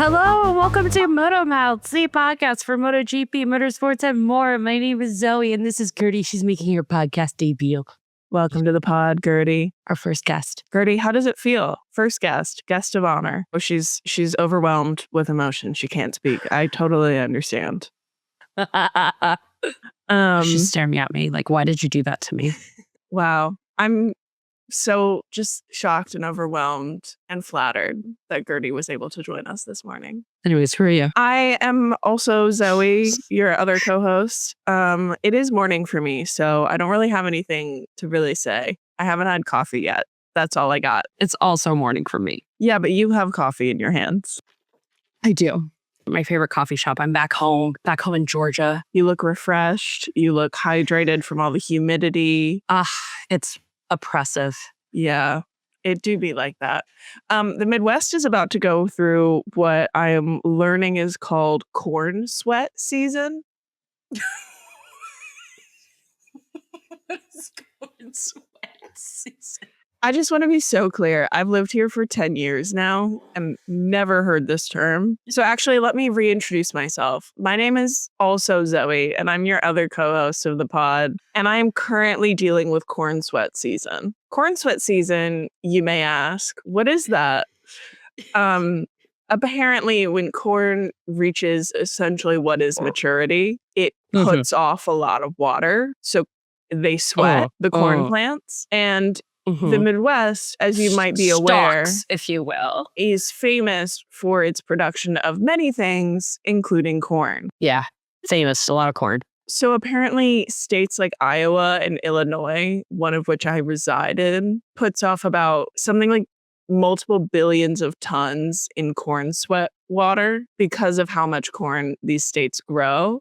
Hello and welcome to MotoMouths, the podcast for MotoGP, motorsports, and more. My name is Zoe and this is Gertie. She's making her podcast debut. Welcome to the pod, Gertie. Our first guest. Gertie, how does it feel? First guest of honor. Oh, she's overwhelmed with emotion. She can't speak. I totally understand. She's staring at me like, why did you do that to me? Wow. I'm so just shocked and overwhelmed and flattered that Gertie was able to join us this morning. Anyways, who are you? I am also Zoe, your other co-host. It is morning for me, so I don't really have anything to really say. I haven't had coffee yet. That's all I got. It's also morning for me. Yeah, but you have coffee in your hands. I do. My favorite coffee shop. I'm back home in Georgia. You look refreshed. You look hydrated from all the humidity. It's oppressive. Yeah, it do be like that. The Midwest is about to go through what I am learning is called corn sweat season. What is corn sweat season? I just want to be so clear. I've lived here for 10 years now and never heard this term. So actually, let me reintroduce myself. My name is also Zoe, and I'm your other co-host of the pod. And I am currently dealing with corn sweat season. Corn sweat season, you may ask, what is that? Apparently, when corn reaches essentially what is maturity, it puts off a lot of water. So they sweat, the corn plants. And the Midwest, as you might be aware, Stalks, if you will, is famous for its production of many things, including corn. Yeah, famous, a lot of corn. So apparently states like Iowa and Illinois, one of which I reside in, puts off about something like multiple billions of tons in corn sweat water because of how much corn these states grow.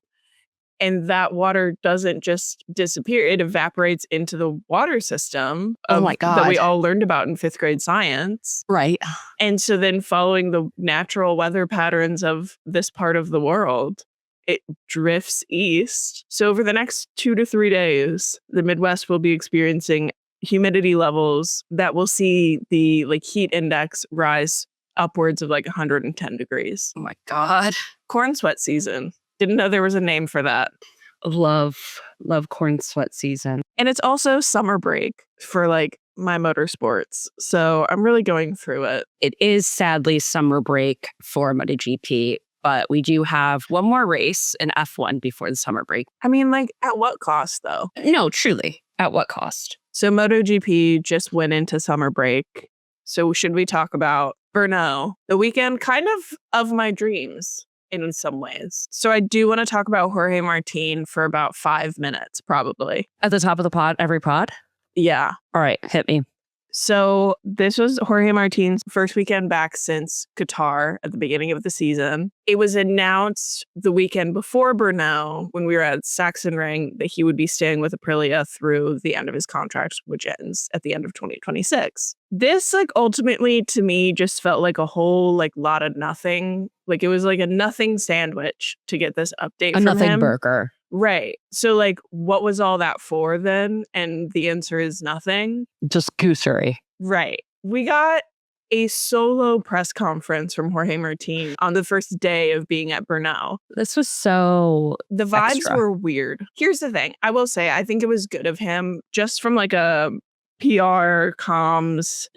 And that water doesn't just disappear. It evaporates into the water system that we all learned about in 5th grade science. Right. And so then following the natural weather patterns of this part of the world, it drifts east. So over the next 2 to 3 days, the Midwest will be experiencing humidity levels that will see the heat index rise upwards of 110 degrees. Oh my God. Corn sweat season. Didn't know there was a name for that. Love corn sweat season. And it's also summer break for my motorsports. So I'm really going through it. It is sadly summer break for MotoGP, but we do have one more race in F1 before the summer break. I mean, at what cost though? No, truly. At what cost? So MotoGP just went into summer break. So should we talk about Brno, the weekend kind of my dreams? In some ways. So I do want to talk about Jorge Martin for about 5 minutes, probably. At the top of the pod, every pod? Yeah. All right, hit me. So this was Jorge Martin's first weekend back since Qatar at the beginning of the season. It was announced the weekend before Brno, when we were at Sachsenring, that he would be staying with Aprilia through the end of his contract, which ends at the end of 2026. This, ultimately, to me, just felt like a whole, lot of nothing. It was like a nothing sandwich to get this update from nothing him. burger. Right. So, what was all that for then? And the answer is nothing. Just goosery. Right. We got a solo press conference from Jorge Martin on the first day of being at Brno. This was so The vibes extra. were weird. Here's the thing. I will say, I think it was good of him just from a PR, comms,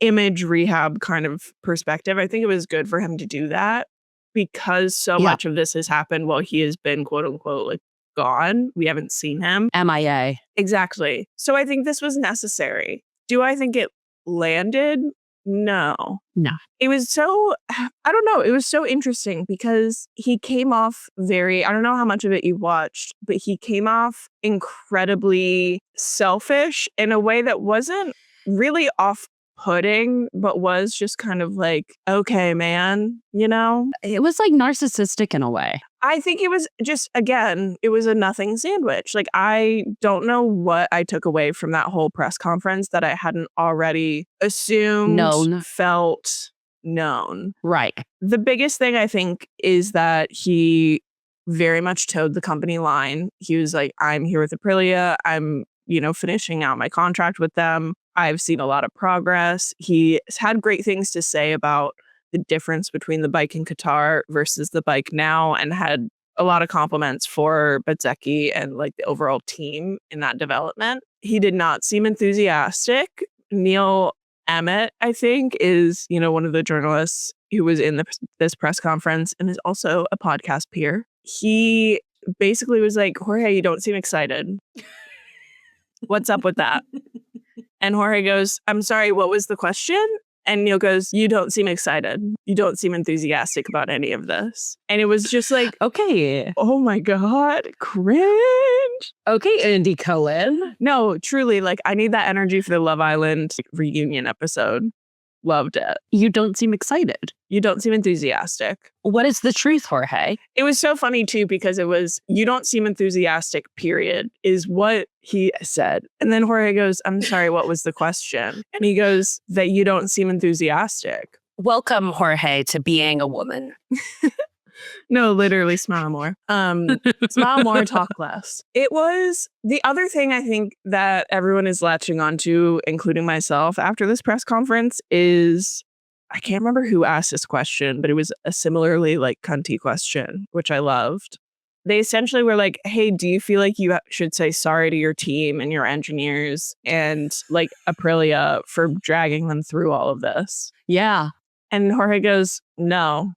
image rehab kind of perspective. I think it was good for him to do that because so much of this has happened while he has been, quote unquote, gone. We haven't seen him. MIA. Exactly. So I think this was necessary. Do I think it landed? No. It was so, I don't know. It was so interesting because he came off I don't know how much of it you watched, but he came off incredibly selfish in a way that wasn't really off-putting, but was just kind of okay, man, It was narcissistic in a way. I think it was just, again, it was a nothing sandwich. I don't know what I took away from that whole press conference that I hadn't already assumed, felt, known. Right. The biggest thing I think is that he very much towed the company line. He was like, I'm here with Aprilia. I'm, finishing out my contract with them. I've seen a lot of progress. He has had great things to say about the difference between the bike in Qatar versus the bike now, and had a lot of compliments for Bezzecchi and like the overall team in that development. He did not seem enthusiastic. Neil Emmett, I think, is, one of the journalists who was in this press conference and is also a podcast peer. He basically was like, Jorge, you don't seem excited. What's up with that? And Jorge goes, I'm sorry, what was the question? And Neil goes, you don't seem excited. You don't seem enthusiastic about any of this. And it was just like, Okay. oh my God, cringe. Okay, Andy Cohen. No, truly, like, I need that energy for the Love Island reunion episode. Loved it. You don't seem excited. You don't seem enthusiastic. What is the truth, Jorge? It was so funny, too, because it was, you don't seem enthusiastic, period, is what he said. And then Jorge goes, I'm sorry, what was the question? And he goes, that you don't seem enthusiastic. Welcome, Jorge, to being a woman. No, literally, smile more. Smile more, talk less. It was the other thing I think that everyone is latching onto, including myself, after this press conference is, I can't remember who asked this question, but it was a similarly like cunty question, which I loved. They essentially were like, hey, do you feel like you should say sorry to your team and your engineers and like Aprilia for dragging them through all of this? Yeah. And Jorge goes, no.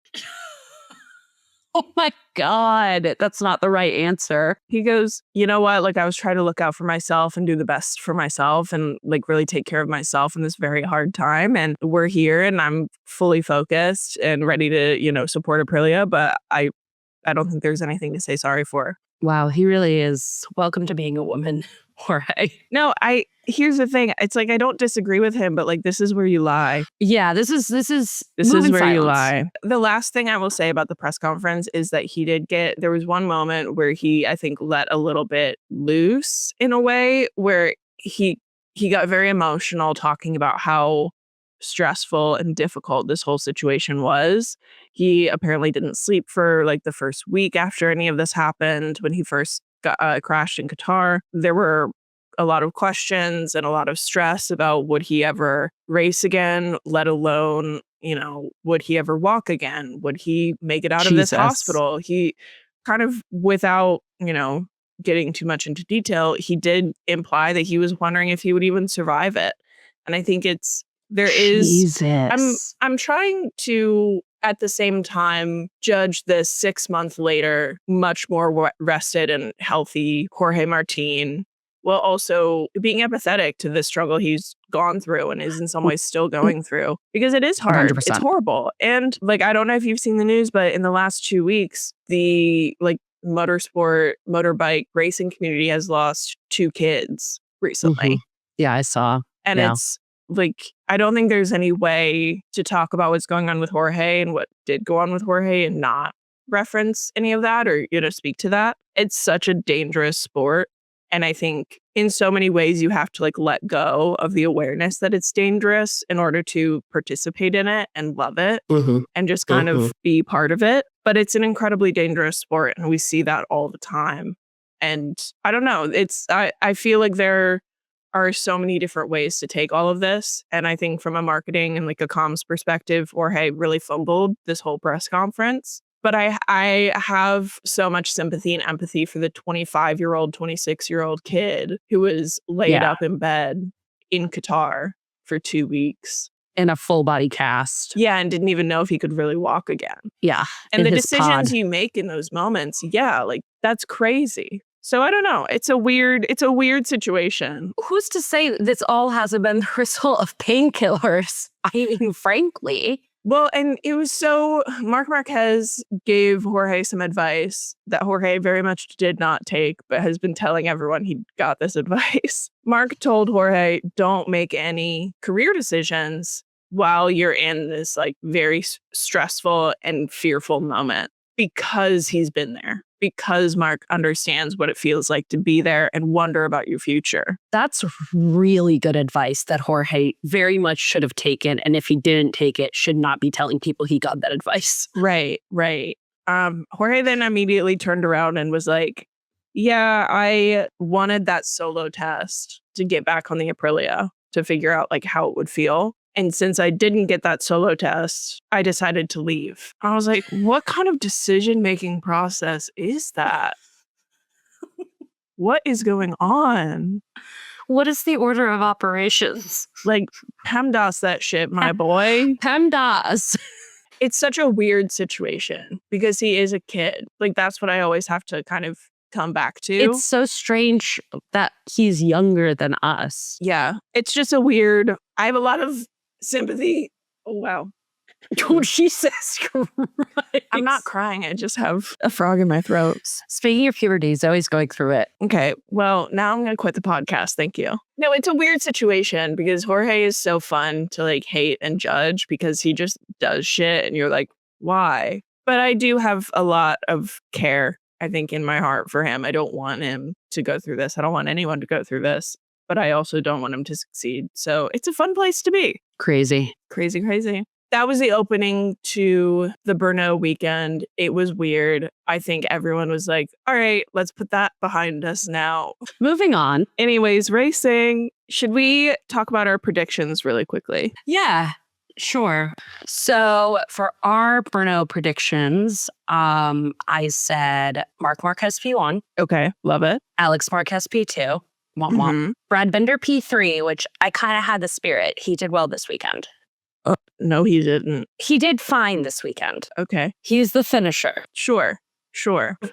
Oh my God, that's not the right answer. He goes, you know what? Like, I was trying to look out for myself and do the best for myself and like really take care of myself in this very hard time. And we're here and I'm fully focused and ready to, support Aprilia. But I don't think there's anything to say sorry for. Wow, he really is. Welcome to being a woman, Jorge. No, here's the thing. It's like, I don't disagree with him, but like, this is where you lie. Yeah, this is where you lie. The last thing I will say about the press conference is that there was one moment where he, I think, let a little bit loose in a way where he got very emotional talking about how stressful and difficult this whole situation was. He apparently didn't sleep for like the first week after any of this happened when he first crashed in Qatar. There were a lot of questions and a lot of stress about would he ever race again, let alone, would he ever walk again? Would he make it out of this hospital? He kind of, without, getting too much into detail, he did imply that he was wondering if he would even survive it. And I think I'm trying to, at the same time, judge this 6 months later, much more rested and healthy Jorge Martin, while also being empathetic to the struggle he's gone through and is in some ways still going through. Because it is hard. 100%. It's horrible. And like, I don't know if you've seen the news, but in the last 2 weeks, the like motorbike racing community has lost 2 kids recently. Mm-hmm. Yeah, I saw. And it's like, I don't think there's any way to talk about what's going on with Jorge and what did go on with Jorge and not reference any of that or, speak to that. It's such a dangerous sport. And I think in so many ways you have to like let go of the awareness that it's dangerous in order to participate in it and love it and just kind of be part of it. But it's an incredibly dangerous sport and we see that all the time. And I don't know, I feel like there are so many different ways to take all of this. And I think from a marketing and like a comms perspective, Jorge really fumbled this whole press conference. But I have so much sympathy and empathy for the 25-year-old, 26-year-old kid who was laid up in bed in Qatar for 2 weeks. In a full body cast. Yeah, and didn't even know if he could really walk again. Yeah. And the decisions you make in those moments, like that's crazy. So I don't know. It's a weird situation. Who's to say this all hasn't been the result of painkillers? I mean, frankly. Well, and it was Marc Marquez gave Jorge some advice that Jorge very much did not take, but has been telling everyone he got this advice. Marc told Jorge, don't make any career decisions while you're in this like very stressful and fearful moment, because he's been there. Because Marc understands what it feels like to be there and wonder about your future. That's really good advice that Jorge very much should have taken. And if he didn't take it, should not be telling people he got that advice. Right. Jorge then immediately turned around and was like, yeah, I wanted that solo test to get back on the Aprilia to figure out like how it would feel. And since I didn't get that solo test, I decided to leave. I was like, what kind of decision-making process is that? What is going on? What is the order of operations? Like, PEMDAS that shit, my boy. PEMDAS. It's such a weird situation because he is a kid. Like, that's what I always have to kind of come back to. It's so strange that he's younger than us. Yeah. It's just a weird, I have a lot of sympathy. Oh, wow. Oh, Jesus Christ. I'm not crying. I just have a frog in my throat. Speaking of puberty, Zoe's going through it. Okay. Well, now I'm going to quit the podcast. Thank you. No, it's a weird situation because Jorge is so fun to like hate and judge because he just does shit and you're like, why? But I do have a lot of care, I think, in my heart for him. I don't want him to go through this. I don't want anyone to go through this, but I also don't want him to succeed. So it's a fun place to be. Crazy. Crazy, crazy. That was the opening to the Brno weekend. It was weird. I think everyone was like, all right, let's put that behind us now. Moving on. Anyways, racing. Should we talk about our predictions really quickly? Yeah, sure. So for our Brno predictions, I said Marc Marquez P1. Okay, love it. Alex Marquez P2. Womp womp. Brad Binder P3, which I kind of had the spirit. He did well this weekend. No, he didn't. He did fine this weekend. Okay. He's the finisher. Sure.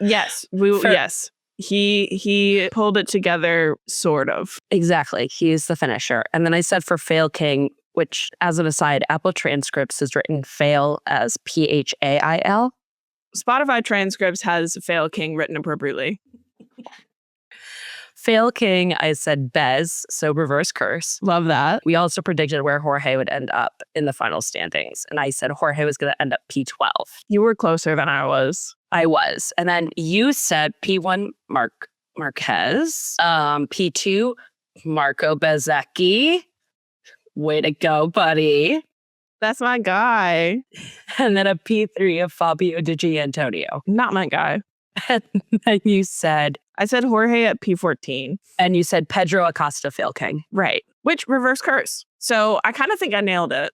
Yes. Yes. He pulled it together, sort of. Exactly. He's the finisher. And then I said for Fail King, which, as an aside, Apple Transcripts is written fail as Phail. Spotify Transcripts has Fail King written appropriately. Fail King, I said Bez, so reverse curse. Love that. We also predicted where Jorge would end up in the final standings. And I said Jorge was going to end up P12. You were closer than I was. I was. And then you said P1 Marquez, P2 Marco Bezzecchi. Way to go, buddy. That's my guy. And then a P3 of Fabio Di Gianantonio. Not my guy. And then you said... I said Jorge at P14. And you said Pedro Acosta Fail King. Right. Which reverse curse. So I kind of think I nailed it.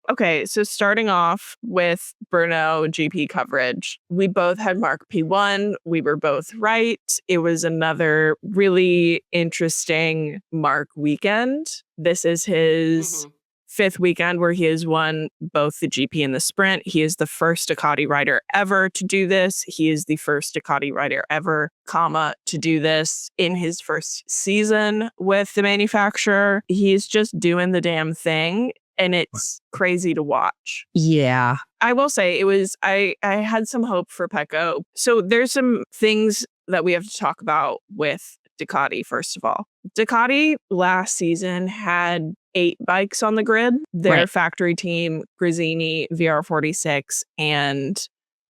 Okay, so starting off with Brno GP coverage, we both had Mark P1. We were both right. It was another really interesting Mark weekend. This is his fifth weekend where he has won both the GP and the sprint. He is the first Ducati rider ever to do this. He is the first Ducati rider ever, to do this in his first season with the manufacturer. He's just doing the damn thing. And it's crazy to watch. Yeah. I will say I had some hope for Pecco. So there's some things that we have to talk about with Ducati, first of all. Ducati last season had 8 bikes on the grid. Their factory team, Gresini, VR46, and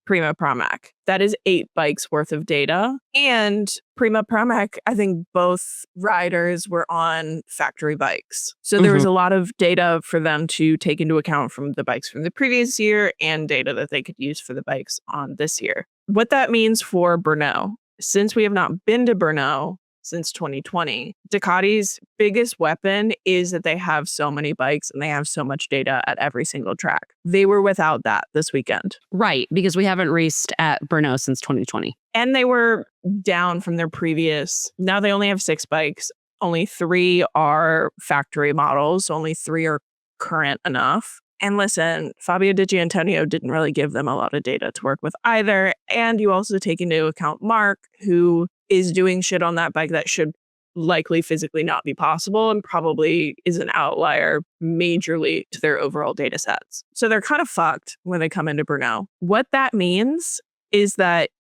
Prima Pramac. That is 8 bikes worth of data. And Prima Pramac, I think both riders were on factory bikes. So there was a lot of data for them to take into account from the bikes from the previous year and data that they could use for the bikes on this year. What that means for Brno, since we have not been to Brno since 2020, Ducati's biggest weapon is that they have so many bikes and they have so much data at every single track. They were without that this weekend. Right, because we haven't raced at Brno since 2020. And they were down from their previous. Now they only have 6 bikes. Only 3 are factory models. Only 3 are current enough. And listen, Fabio Di Gianantonio didn't really give them a lot of data to work with either. And you also take into account Mark, who is doing shit on that bike that should likely physically not be possible and probably is an outlier majorly to their overall data sets. So they're kind of fucked when they come into Brno. What that means is that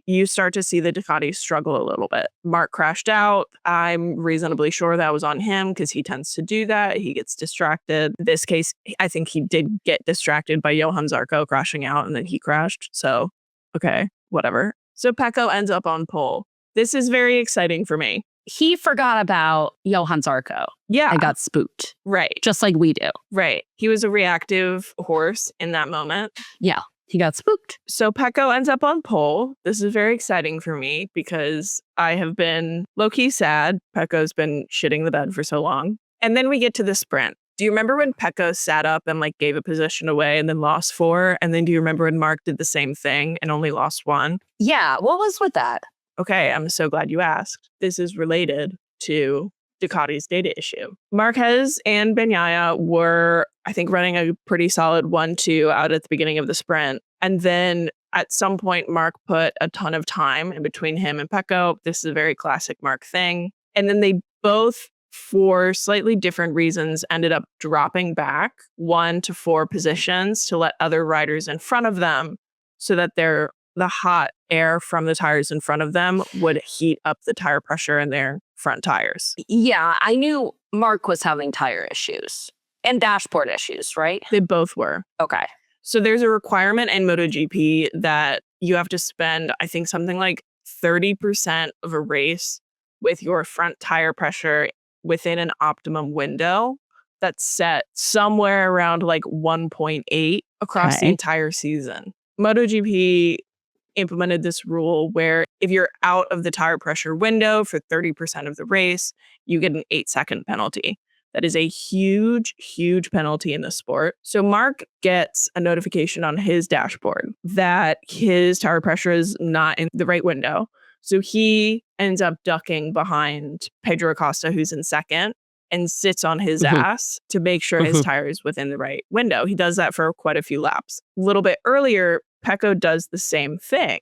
you start to see the Ducati struggle a little bit. Mark crashed out. I'm reasonably sure that was on him because he tends to do that. He gets distracted. In this case, I think he did get distracted by Johan Zarco crashing out and then he crashed. So, okay, whatever. So Pecco ends up on pole. This is very exciting for me. He forgot about Johan Zarco. Yeah. And got spooked. Right. Just like we do. Right. He was a reactive horse in that moment. Yeah. He got spooked. So Pecco ends up on pole. This is very exciting for me because I have been low-key sad. Pecco's been shitting the bed for so long. And then we get to the sprint. Do you remember when Pecco sat up and like gave a position away and then lost 4? And then do you remember when Mark did the same thing and only lost 1? Yeah, what was with that? Okay, I'm so glad you asked. This is related to Ducati's data issue. Marquez and Bagnaia were, I think, running a pretty solid 1-2 out at the beginning of the sprint. And then at some point, Mark put a ton of time in between him and Pecco. This is a very classic Mark thing. And then they both, for slightly different reasons, ended up dropping back 1 to 4 positions to let other riders in front of them so that the hot air from the tires in front of them would heat up the tire pressure in their front tires. Yeah, I knew Mark was having tire issues and dashboard issues, right? They both were. Okay. So there's a requirement in MotoGP that you have to spend, I think, something like 30% of a race with your front tire pressure within an optimum window that's set somewhere around like 1.8 across the entire season. MotoGP implemented this rule where if you're out of the tire pressure window for 30% of the race, you get an 8-second penalty. That is a huge, huge penalty in the sport. So Mark gets a notification on his dashboard that his tire pressure is not in the right window. So he ends up ducking behind Pedro Acosta, who's in second, and sits on his ass to make sure his tire is within the right window. He does that for quite a few laps. A little bit earlier, Pecco does the same thing.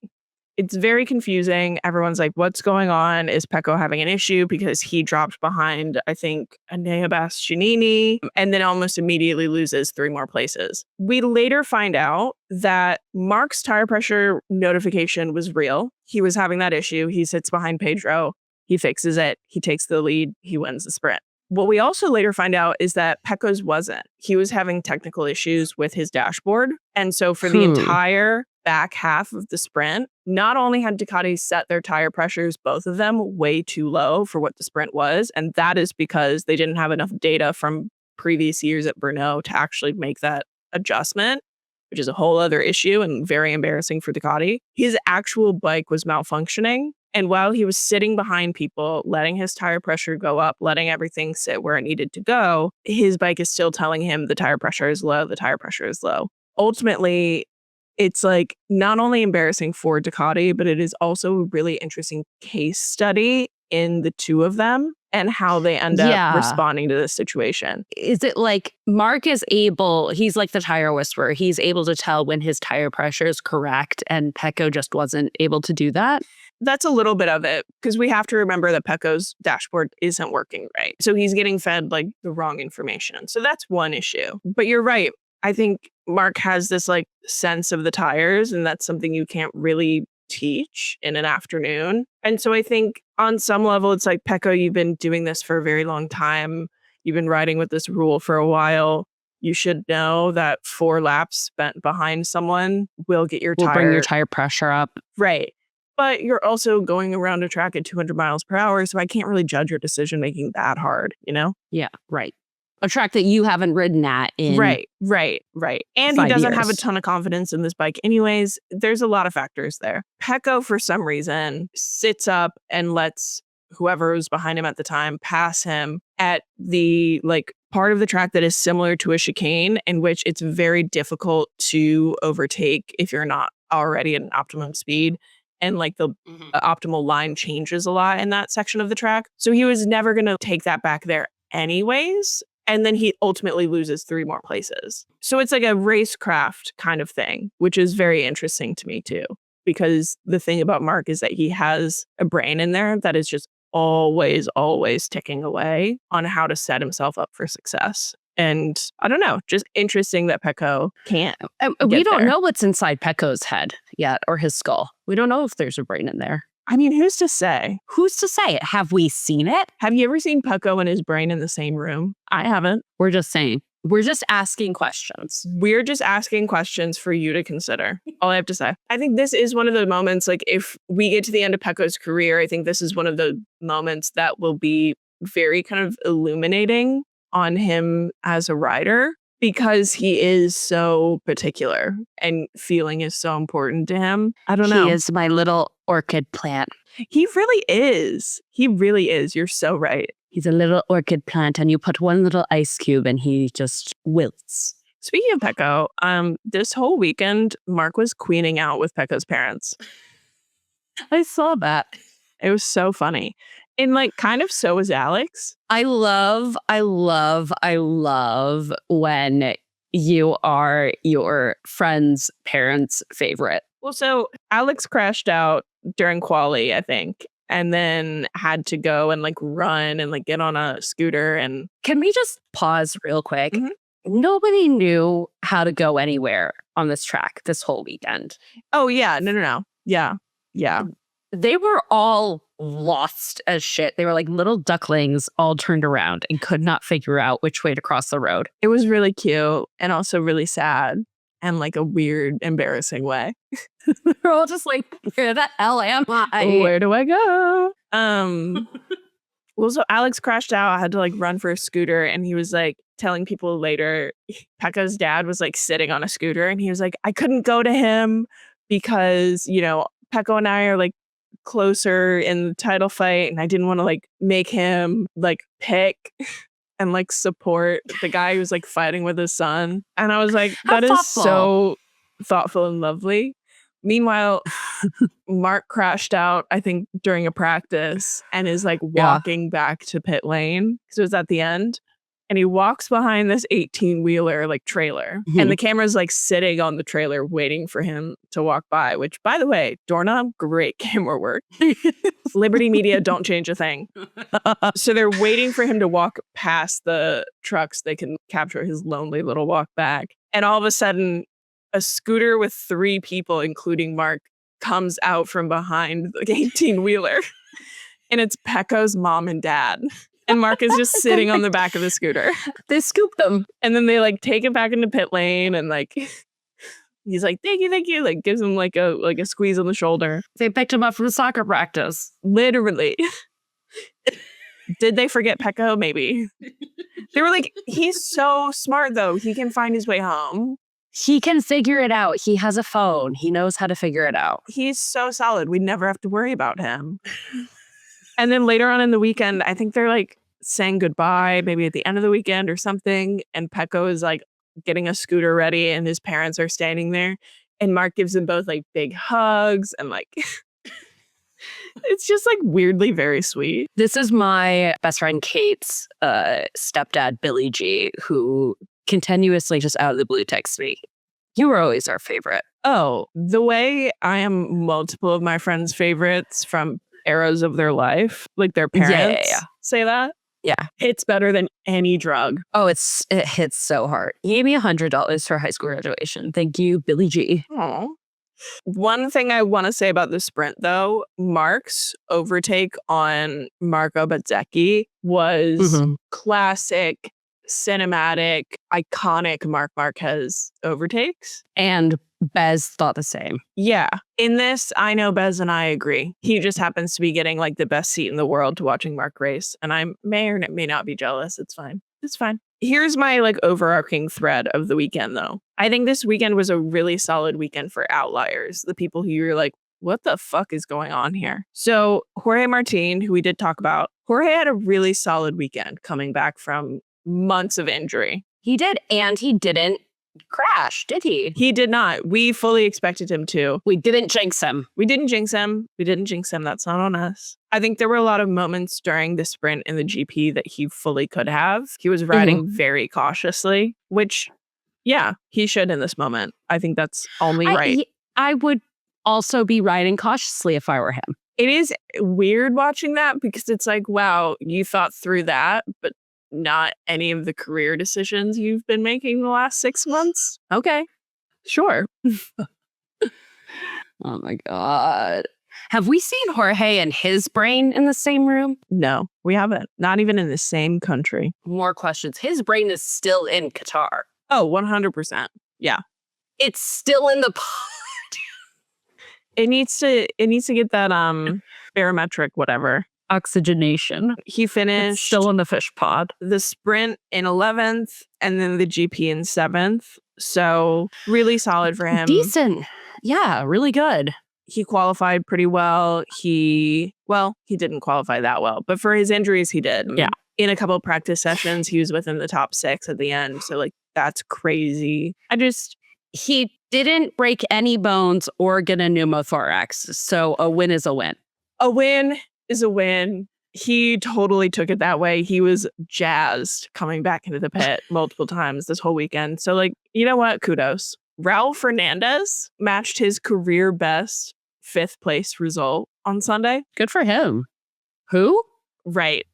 It's very confusing. Everyone's like, what's going on? Is Pecco having an issue? Because he dropped behind, I think, Enea Bastianini, and then almost immediately loses 3 more places. We later find out that Mark's tire pressure notification was real. He was having that issue. He sits behind Pedro. He fixes it. He takes the lead. He wins the sprint. What we also later find out is that Pecco's wasn't. He was having technical issues with his dashboard. And so for the entire back half of the sprint, not only had Ducati set their tire pressures, both of them, way too low for what the sprint was. And that is because they didn't have enough data from previous years at Brno to actually make that adjustment, which is a whole other issue and very embarrassing for Ducati. His actual bike was malfunctioning. And while he was sitting behind people, letting his tire pressure go up, letting everything sit where it needed to go, his bike is still telling him the tire pressure is low, the tire pressure is low. Ultimately, it's like not only embarrassing for Ducati, but it is also a really interesting case study in the two of them and how they end up responding to this situation. Is it like Mark is able, he's like the tire whisperer, he's able to tell when his tire pressure is correct and Pecco just wasn't able to do that? That's a little bit of it, because we have to remember that Pecco's dashboard isn't working right. So he's getting fed like the wrong information. So that's one issue. But you're right. I think Mark has this like sense of the tires, and that's something you can't really teach in an afternoon. And so I think on some level, it's like, Pecco, you've been doing this for a very long time. You've been riding with this rule for a while. You should know that 4 laps spent behind someone will get your bring your tire pressure up. Right. But you're also going around a track at 200 miles per hour. So I can't really judge your decision making that hard, you know? Yeah, right. A track that you haven't ridden at in Right. And he doesn't have a ton of confidence in this bike anyways. There's a lot of factors there. Pecco, for some reason, sits up and lets whoever was behind him at the time pass him at the like part of the track that is similar to a chicane, in which it's very difficult to overtake if you're not already at an optimum speed. And like the optimal line changes a lot in that section of the track. So he was never going to take that back there anyways. And then he ultimately loses 3 more places. So it's like a racecraft kind of thing, which is very interesting to me too. Because the thing about Mark is that he has a brain in there that is just always ticking away on how to set himself up for success. And I don't know, just interesting that Pecco can't. We don't know what's inside Pecco's head yet, or his skull. We don't know if there's a brain in there. I mean, who's to say? Who's to say? Have we seen it? Have you ever seen Pecco and his brain in the same room? I haven't. We're just saying. We're just asking questions. We're just asking questions for you to consider. All I have to say. I think this is one of the moments, like if we get to the end of Pecco's career, I think this is one of the moments that will be very kind of illuminating on him as a rider, because he is so particular and feeling is so important to him. I don't know. He is my little orchid plant. He really is. He really is. You're so right. He's a little orchid plant, and you put one little ice cube and he just wilts. Speaking of Pecco, this whole weekend, Mark was queening out with Pecco's parents. I saw that. It was so funny. And like, kind of so was Alex. I love when you are your friend's parents' favorite. Well, so Alex crashed out during quali, I think, and then had to go and like run and like get on a scooter. And can we just pause real quick? Mhm. Nobody knew how to go anywhere on this track this whole weekend. Oh, yeah. No. Yeah. They were all lost as shit. They were like little ducklings all turned around and could not figure out which way to cross the road. It was really cute and also really sad and like a weird, embarrassing way. We're all just like, where the hell am I? Where do I go? Well, so Alex crashed out. I had to like run for a scooter, and he was like telling people later, Pecco's dad was like sitting on a scooter, and he was like, I couldn't go to him because, you know, Pecco and I are like closer in the title fight, and I didn't want to like make him like pick and like support the guy who's like fighting with his son. And I was like, that is so thoughtful and lovely. Meanwhile, Mark crashed out, I think, during a practice and is like walking back to pit lane because it was at the end. And he walks behind this 18-wheeler like trailer. Mhm. And the camera's like sitting on the trailer waiting for him to walk by, which, by the way, doorknob, great camera work. Liberty Media, don't change a thing. So they're waiting for him to walk past the trucks. They can capture his lonely little walk back. And all of a sudden, a scooter with 3 people, including Mark, comes out from behind the 18-wheeler. And it's Pecco's mom and dad. And Mark is just sitting on the back of the scooter. They scooped them. And then they like take it back into pit lane, and like he's like, thank you. Like gives him like a squeeze on the shoulder. They picked him up from soccer practice. Literally. Did they forget Pecco? Maybe. They were like, he's so smart though. He can find his way home. He can figure it out. He has a phone. He knows how to figure it out. He's so solid. We never have to worry about him. And then later on in the weekend, I think they're like saying goodbye, maybe at the end of the weekend or something. And Pecco is like getting a scooter ready, and his parents are standing there. And Mark gives them both like big hugs, and like it's just like weirdly very sweet. This is my best friend Kate's stepdad, Billy G, who continuously just out of the blue texts me. You were always our favorite. Oh, the way I am multiple of my friends' favorites from eras of their life, like their parents say that. Yeah. It's better than any drug. Oh, it hits so hard. He gave me $100 for high school graduation. Thank you, Billy G. Aww. One thing I want to say about the sprint, though, Mark's overtake on Marco Bezzecchi was classic, cinematic, iconic Marc Marquez overtakes. And Bez thought the same. Yeah. In this, I know Bez and I agree. He just happens to be getting like the best seat in the world to watching Mark race. And I may or may not be jealous. It's fine. It's fine. Here's my like overarching thread of the weekend, though. I think this weekend was a really solid weekend for outliers. The people who you're like, what the fuck is going on here? So Jorge Martin, who we did talk about, Jorge had a really solid weekend coming back from months of injury. He did, and he didn't crash, did he? He did not. We fully expected him to. We didn't jinx him. We didn't jinx him. That's not on us. I think there were a lot of moments during the sprint in the GP that he fully could have. He was riding very cautiously, which, yeah, he should in this moment. I think that's only right. I would also be riding cautiously if I were him. It is weird watching that because it's like, wow, you thought through that, but not any of the career decisions you've been making the last 6 months. Okay, sure. Oh my God. Have we seen Jorge and his brain in the same room? No, we haven't. Not even in the same country. More questions. His brain is still in Qatar. Oh, 100%. Yeah. It's still in the pod. It needs to get that barometric whatever. Oxygenation. He finished It's still in the fish pod. the sprint in 11th and then the GP in 7th. So really solid for him. Decent. Yeah, really good. He qualified pretty well. He didn't qualify that well, but for his injuries, he did. Yeah. in a couple of practice sessions, he was within the top 6 at the end. So like, that's crazy. He didn't break any bones or get a pneumothorax. So a win is a win. A win is a win. He totally took it that way. He was jazzed coming back into the pit multiple times this whole weekend. So like, you know what? Kudos. Raul Fernandez matched his career best 5th place result on Sunday. Good for him. Who? Right.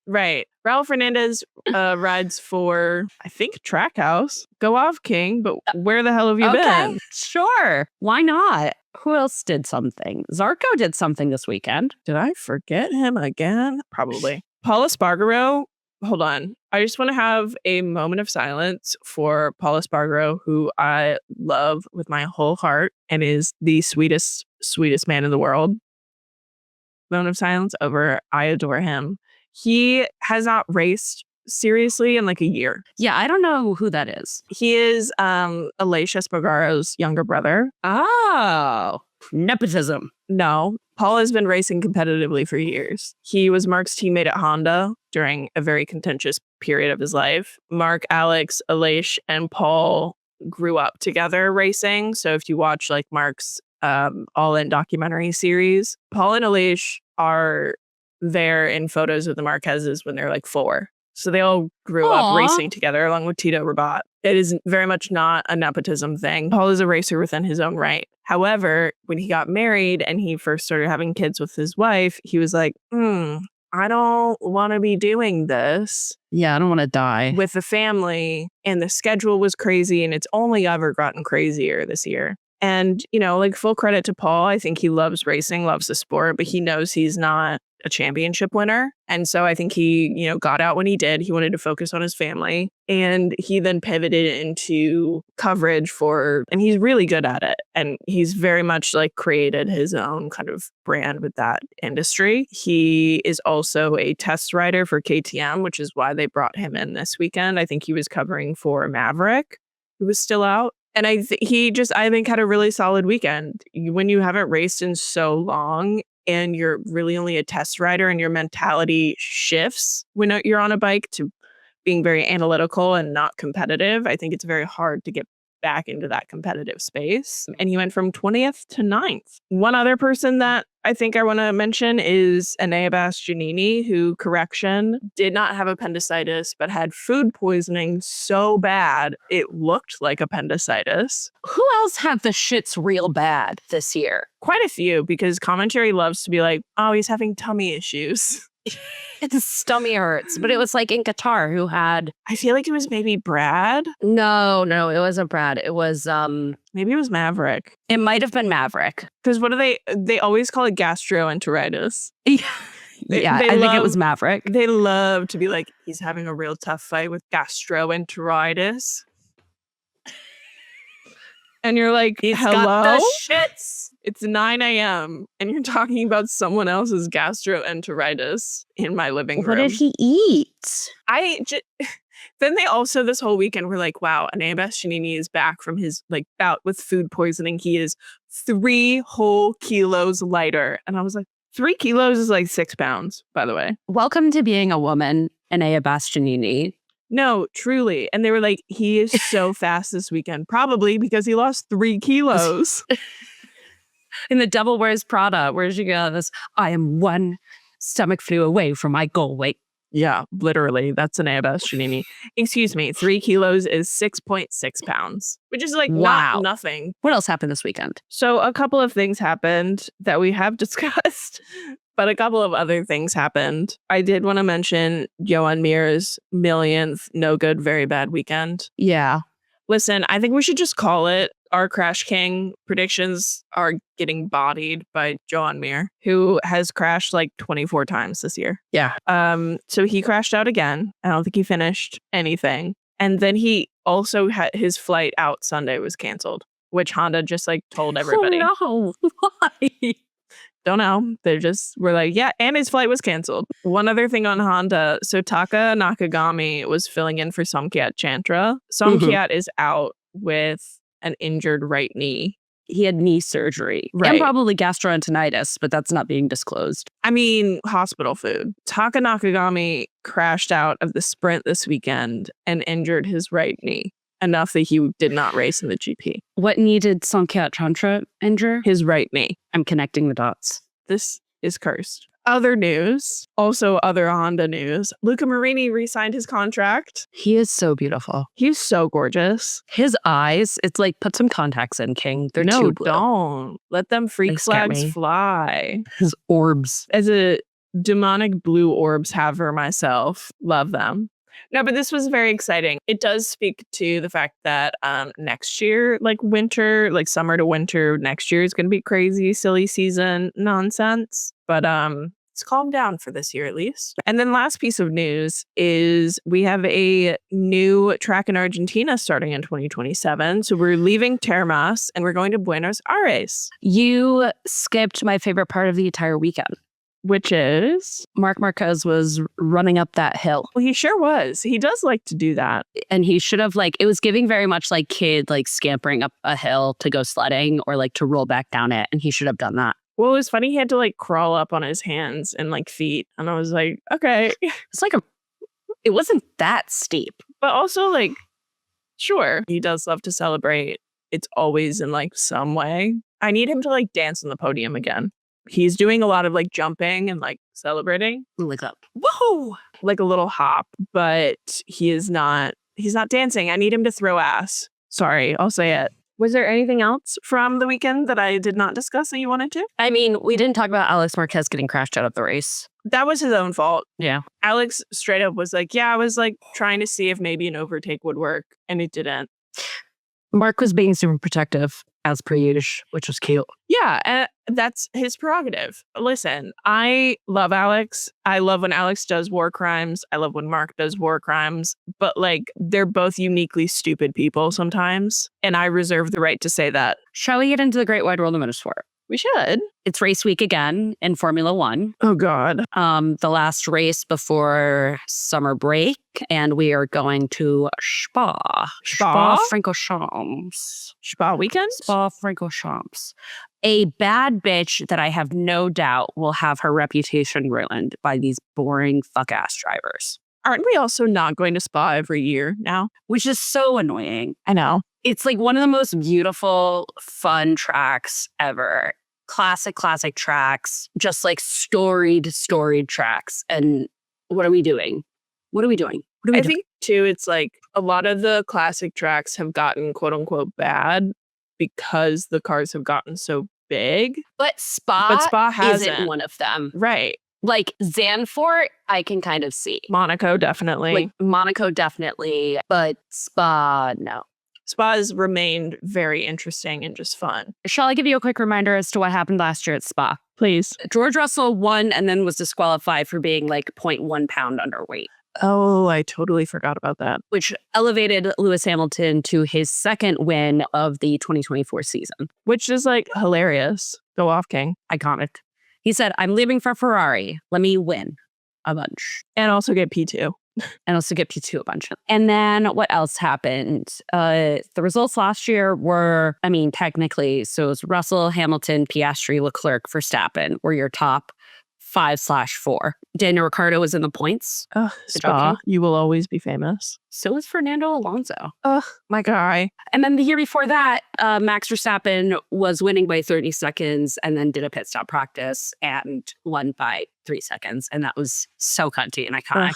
Raul Fernandez rides for, I think, Trackhouse. Go off, King, but where the hell have you been? Sure. Why not? Who else did something? Zarco did something this weekend. Did I forget him again? Probably. Paul Espargaro. Hold on. I just want to have a moment of silence for Paul Espargaro, who I love with my whole heart and is the sweetest man in the world. Moment of silence over. I adore him. He has not raced seriously in like a year. Yeah, I don't know who that is. He is Alicia Espargaro's younger brother. Oh, nepotism. No, Paul has been racing competitively for years. He was Mark's teammate at Honda during a very contentious period of his life. Mark, Alex, Alicia, and Paul grew up together racing. So if you watch like Mark's All-In documentary series, Paul and Alicia are there in photos of the Marquezes when they're like 4. So they all grew up racing together along with Tito Rabat. It is very much not a nepotism thing. Paul is a racer within his own right. However, when he got married and he first started having kids with his wife, he was like, I don't want to be doing this. Yeah, I don't want to die. With the family. And the schedule was crazy. And it's only ever gotten crazier this year. And, you know, like full credit to Paul. I think he loves racing, loves the sport, but he knows he's not a championship winner. And so I think he, you know, got out when he did. He wanted to focus on his family. And he then pivoted into coverage and he's really good at it. And he's very much like created his own kind of brand with that industry. He is also a test rider for KTM, which is why they brought him in this weekend. I think he was covering for Maverick, who was still out. And I think had a really solid weekend. When you haven't raced in so long and you're really only a test rider and your mentality shifts when you're on a bike to being very analytical and not competitive, I think it's very hard to get back into that competitive space. And he went from 20th to 9th. One other person that I think I want to mention is Enea Bastianini, who, correction, did not have appendicitis, but had food poisoning so bad it looked like appendicitis. Who else had the shits real bad this year? Quite a few, because commentary loves to be like, oh, he's having tummy issues. His stomach hurts. But it was like in Qatar who had... I feel like it was maybe Brad. No, it wasn't Brad. It was... Maybe it was Maverick. It might have been Maverick. Because what do they always call it gastroenteritis. I think it was Maverick. They love to be like, he's having a real tough fight with gastroenteritis. And you're like, he's hello? Got the shits. It's 9 a.m. and you're talking about someone else's gastroenteritis in my living room. What did he eat? Then they also this whole weekend were like, wow, Enea Bastianini is back from his like bout with food poisoning. He is 3 whole kilos lighter. And I was like, 3 kilos is like 6 pounds, by the way. Welcome to being a woman, Enea Bastianini. No, truly. And they were like, he is so fast this weekend, probably because he lost 3 kilos. In the Devil Wears Prada, where she goes, I am 1 stomach flu away from my goal weight. Yeah, literally. That's Enea Bastianini. Excuse me, 3 kilos is 6.6 pounds, which is like not nothing. What else happened this weekend? So a couple of things happened that we have discussed, but a couple of other things happened. I did want to mention Johan Mir's millionth no good, very bad weekend. Yeah. Listen, I think we should just call it. Our Crash King predictions are getting bodied by Johan Mir, who has crashed like 24 times this year. Yeah. So he crashed out again. I don't think he finished anything. And then he also had his flight out Sunday was canceled, which Honda just like told everybody. Oh no. Why? Don't know. They just were like, yeah, and his flight was canceled. One other thing on Honda. So Taka Nakagami was filling in for Somkiat Chantra. Somkiat is out with an injured right knee. he had knee surgery. Right. And probably gastroenteritis, but that's not being disclosed. I mean, hospital food. Taka Nakagami crashed out of the sprint this weekend and injured his right knee enough that he did not race in the GP. What knee did Sankyat Chantra injure? His right knee. I'm connecting the dots. This is cursed. Other news, also other Honda news. Luca Marini re-signed his contract. He is so beautiful. He's so gorgeous. His eyes, it's like, put some contacts in, King. They're No, too blue. don't. Let them freak They scare flags me. fly. His orbs. As a demonic blue orbs haver myself, love them. No, but this was very exciting. It does speak to the fact that next year, like winter, like summer to winter, next year is going to be crazy, silly season nonsense. But it's calmed down for this year at least. And then last piece of news is we have a new track in Argentina starting in 2027. So we're leaving Termas and we're going to Buenos Aires, You skipped my favorite part of the entire weekend. which is, Marc Marquez was running up that hill. well, he sure was. He does like to do that. And he should have, like, it was giving very much like kid, like scampering up a hill to go sledding or like to roll back down it. And he should have done that. Well, it was funny. He had to like crawl up on his hands and like feet. And I was like, okay. It's like it wasn't that steep. But also like, sure, he does love to celebrate. It's always in like some way. I need him to like dance on the podium again. He's doing a lot of like jumping and like celebrating. Like that. Whoa! Like a little hop, but he's not dancing. I need him to throw ass. Sorry, I'll say it. Was there anything else from the weekend that I did not discuss that you wanted to? I mean, we didn't talk about Alex Marquez getting crashed out of the race. That was his own fault. Yeah. Alex straight up was like, yeah, I was like trying to see if maybe an overtake would work, and it didn't. Mark was being super protective, as per usual, which was cute. Yeah, and that's his prerogative. Listen, I love Alex. I love when Alex does war crimes. I love when Mark does war crimes. But like, they're both uniquely stupid people sometimes. And I reserve the right to say that. Shall we get into the great wide world of motorsport? We should. It's race week again in Formula One. Oh, God. The last race before summer break, and we are going to Spa. Spa? Francorchamps. Spa weekend? Spa Francorchamps. A bad bitch that I have no doubt will have her reputation ruined by these boring fuck-ass drivers. Aren't we also not going to Spa every year now? Which is so annoying. I know. It's like one of the most beautiful, fun tracks ever. Classic tracks, just like storied tracks. And what are we doing? I think, too, it's like a lot of the classic tracks have gotten quote unquote bad because the cars have gotten so big. But Spa hasn't. isn't one of them. Right. Like Zandvoort, I can kind of see. Monaco, definitely. Like Monaco, definitely. But Spa, no. Spa has remained very interesting and just fun. Shall I give you a quick reminder as to what happened last year at Spa? Please. George Russell won and then was disqualified for being like 0.1 pound underweight, Oh, I totally forgot about that. which elevated Lewis Hamilton to his second win of the 2024 season. Which is like hilarious. Go off, King. Iconic. He said, I'm leaving for Ferrari. Let me win a bunch. And also get P2. And also get P2 a bunch. And then what else happened? The results last year were, I mean, technically, so it was Russell, Hamilton, Piastri, Leclerc, Verstappen were your top 5/4. Daniel Ricciardo was in the points. Ugh, Spa, you will always be famous. So was Fernando Alonso. Ugh, my guy. And then the year before that, Max Verstappen was winning by 30 seconds and then did a pit stop practice and won by 3 seconds. And that was so cunty and iconic. Ugh,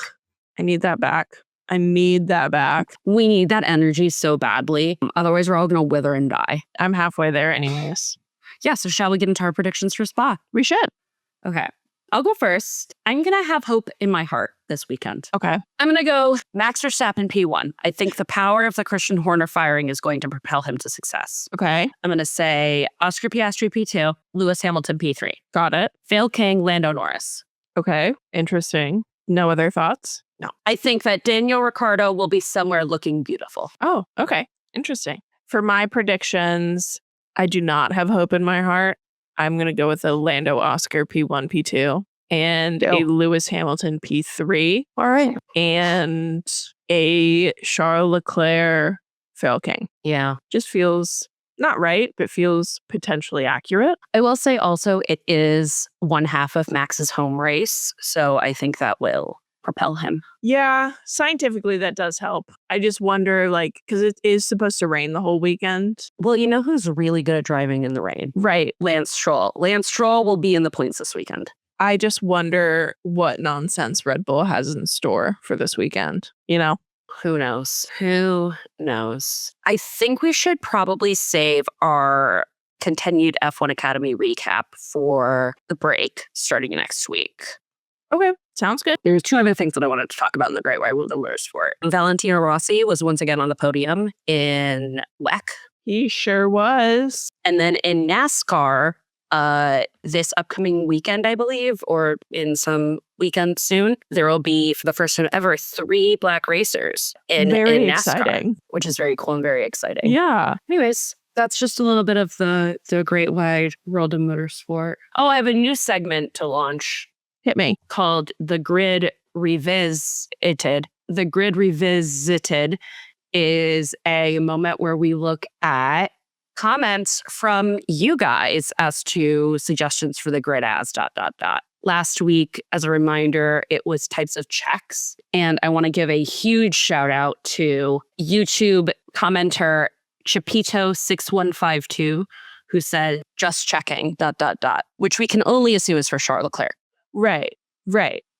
I need that back. I need that back. We need that energy so badly. Otherwise, we're all going to wither and die. I'm halfway there anyways. Yeah, so shall we get into our predictions for Spa? We should. Okay. I'll go first. I'm going to have hope in my heart this weekend. Okay. I'm going to go Max Verstappen P1. I think the power of the Christian Horner firing is going to propel him to success. Okay. I'm going to say Oscar Piastri P2, Lewis Hamilton P3. Got it. Fail King, Lando Norris. Okay. Interesting. No other thoughts? No. I think that Daniel Ricciardo will be somewhere looking beautiful. Oh, okay. Interesting. For my predictions, I do not have hope in my heart. I'm going to go with a Lando Oscar P1, P2, and a Lewis Hamilton P3. All right. And a Charles Leclerc Fail King. Yeah. Just feels not right, but feels potentially accurate. I will say also it is one half of Max's home race, so I think that will propel him. Yeah, scientifically that does help. I just wonder, like, because it is supposed to rain the whole weekend. Well, you know who's really good at driving in the rain? Right. Lance Stroll. Lance Stroll will be in the points this weekend. I just wonder what nonsense Red Bull has in store for this weekend, you know? Who knows? Who knows? I think we should probably save our continued F1 Academy recap for the break starting next week. Okay, sounds good. There's two other things that I wanted to talk about in the Great White Wilderness Sport. Valentino Rossi was once again on the podium in WEC. He sure was. And then in NASCAR, this upcoming weekend, I believe, or in some weekend soon, there will be, for the first time ever, 3 black racers in NASCAR, exciting. which is very cool and very exciting. Yeah. Anyways, that's just a little bit of the great wide world of motorsport. Oh, I have a new segment to launch. Hit me. Called The Grid Revisited. The Grid Revisited is a moment where we look at comments from you guys as to suggestions for the grid as ... Last week, as a reminder, it was types of checks. And I want to give a huge shout out to YouTube commenter Chapito6152, who said, just checking ... which we can only assume is for Charles Leclerc. Right.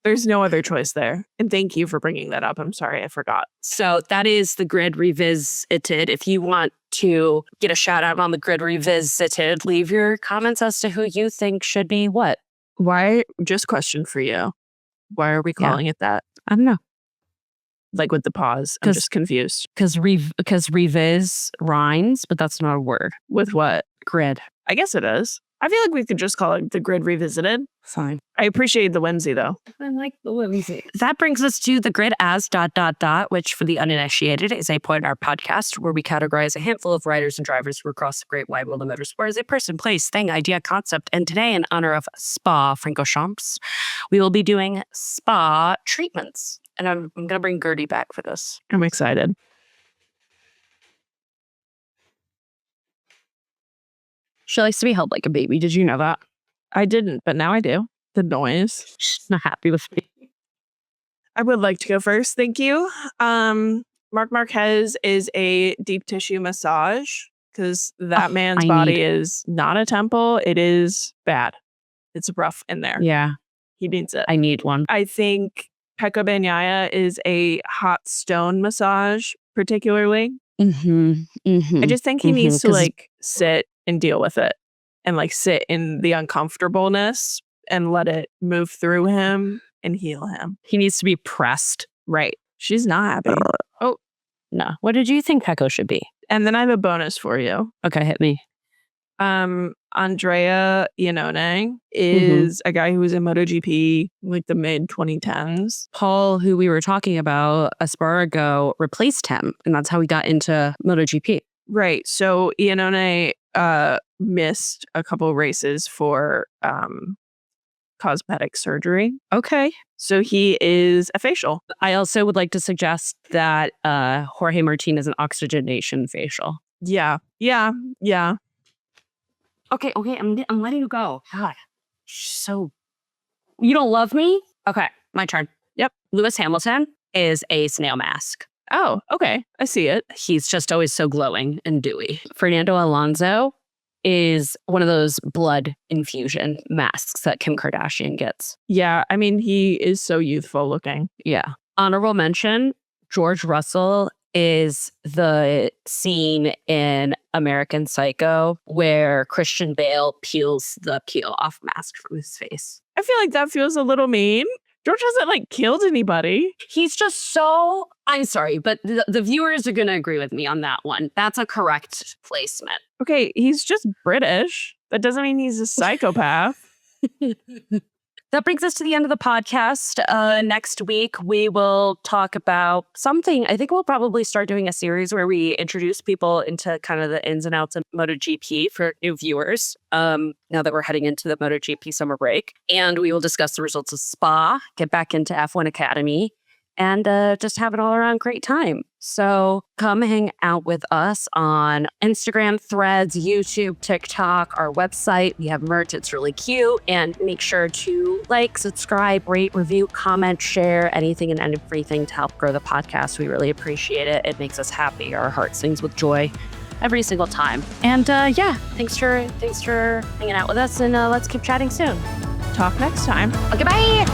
There's no other choice there. And thank you for bringing that up. I'm sorry, I forgot. So that is the Grid Revisited. If you want to get a shout out on the Grid Revisited, leave your comments as to who you think should be what. Why? Just question for you. Why are we calling it that? I don't know. Like with the pause. I'm just confused. Because revis rhymes, but that's not a word. With what? Grid. I guess it is. I feel like we could just call it the Grid Revisited. Fine. I appreciate the whimsy, though. I like the whimsy. That brings us to the Grid as ... which for the uninitiated is a point in our podcast where we categorize a handful of riders and drivers who across the great wide world of motorsport as a person, place, thing, idea, concept. And today, in honor of Spa-Francorchamps, we will be doing spa treatments. And I'm going to bring Gertie back for this. I'm excited. She likes to be held like a baby. Did you know that? I didn't, but now I do. The noise. She's not happy with me. I would like to go first. Thank you. Marc Marquez is a deep tissue massage because that man's body is not a temple. It is bad. It's rough in there. Yeah. He needs it. I need one. I think Pecco Bagnaia is a hot stone massage, particularly. I just think he needs to like sit and deal with it and like sit in the uncomfortableness and let it move through him and heal him. He needs to be pressed. Right. She's not happy. Oh, no. What did you think Pecco should be? And then I have a bonus for you. Okay, hit me. Andrea Iannone is a guy who was in MotoGP like the mid 2010s. Paul, who we were talking about, Espargaro replaced him, and that's how he got into MotoGP. Right. So Iannone missed a couple races for cosmetic surgery. Okay. So he is a facial. I also would like to suggest that Jorge Martin is an oxygenation facial. Yeah. Okay, I'm letting you go. God, so you don't love me? Okay, my turn. Yep. Lewis Hamilton is a snail mask. Oh, okay. I see it. He's just always so glowing and dewy. Fernando Alonso is one of those blood infusion masks that Kim Kardashian gets. Yeah, I mean, he is so youthful looking. Yeah. Honorable mention, George Russell is the scene in American Psycho where Christian Bale peels the peel-off mask from his face. I feel like that feels a little mean. George hasn't like killed anybody. He's just so... I'm sorry, but the viewers are going to agree with me on that one. That's a correct placement. Okay, he's just British. That doesn't mean he's a psychopath. That brings us to the end of the podcast. Next week, we will talk about something. I think we'll probably start doing a series where we introduce people into kind of the ins and outs of MotoGP for new viewers, now that we're heading into the MotoGP summer break. And we will discuss the results of Spa, get back into F1 Academy, and just have an all around great time. So come hang out with us on Instagram, Threads, YouTube, TikTok, our website. We have merch. It's really cute. And make sure to like, subscribe, rate, review, comment, share anything and everything to help grow the podcast. We really appreciate it. It makes us happy. Our heart sings with joy every single time. And yeah, thanks for hanging out with us, and let's keep chatting soon. Talk next time. Okay, bye.